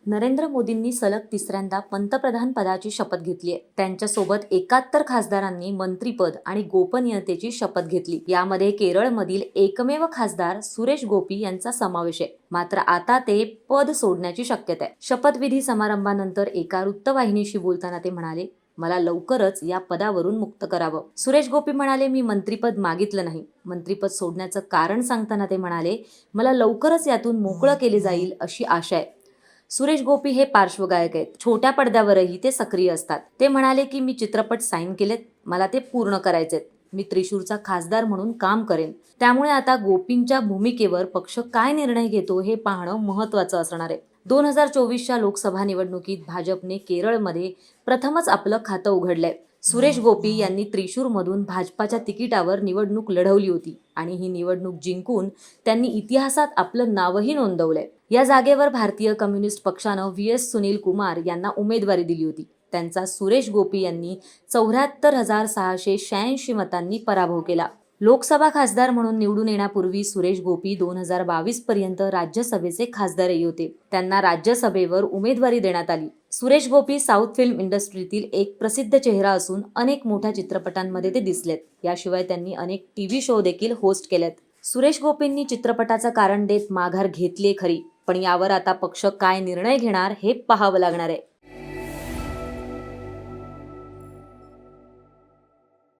नरेंद्र मोदींनी सलग तिसऱ्यांदा पंतप्रधान पदाची शपथ घेतली आहे. त्यांच्यासोबत 71 खासदारांनी मंत्रीपद आणि गोपनीयतेची शपथ घेतली. यामध्ये केरळमधील एकमेव खासदार सुरेश गोपी यांचा समावेश आहे. मात्र आता ते पद सोडण्याची शक्यता आहे. शपथविधी समारंभानंतर एका वृत्तवाहिनीशी बोलताना ते म्हणाले, मला लवकरच या पदावरून मुक्त करावं. सुरेश गोपी म्हणाले, मी मंत्रीपद मागितलं नाही. मंत्रीपद सोडण्याचं कारण सांगताना ते म्हणाले, मला लवकरच यातून मोकळं केले जाईल अशी आशा आहे. सुरेश गोपी हे पार्श्वगायक आहेत. छोट्या पडद्यावरही ते सक्रिय असतात. ते म्हणाले की मी चित्रपट साईन केलेत, मला ते पूर्ण करायचेत. मी त्रिशूरचा खासदार म्हणून काम करेन. त्यामुळे आता गोपींच्या भूमिकेवर पक्ष काय निर्णय घेतो हे पाहणं महत्त्वाचं असणार आहे. 2024च्या लोकसभा निवडणुकीत भाजपने केरळमध्ये प्रथमच आपलं खातं उघडलंय. सुरेश गोपी यांनी त्रिशूरमधून भाजपाच्या तिकिटावर निवडणूक लढवली होती आणि ही निवडणूक जिंकून त्यांनी इतिहासात आपलं नावही नोंदवलंय. या जागेवर भारतीय कम्युनिस्ट पक्षानं व्ही.एस. सुनील कुमार यांना उमेदवारी दिली होती. त्यांचा सुरेश गोपी यांनी 74,686 मतांनी पराभव केला. लोकसभा खासदार म्हणून निवडून येण्यापूर्वी सुरेश गोपी 2022 पर्यंत राज्यसभेचे खासदारही होते. त्यांना राज्यसभेवर उमेदवारी देण्यात आली. सुरेश गोपी साऊथ फिल्म इंडस्ट्रीतील एक प्रसिद्ध चेहरा असून अनेक मोठ्या चित्रपटांमध्ये ते दिसलेत. याशिवाय त्यांनी अनेक टीव्ही शो देखील होस्ट केलेत. सुरेश गोपींनी चित्रपटाचं कारण देत माघार घेतली खरी, पण यावर आता पक्ष काय निर्णय घेणार हे पाहावं लागणार आहे.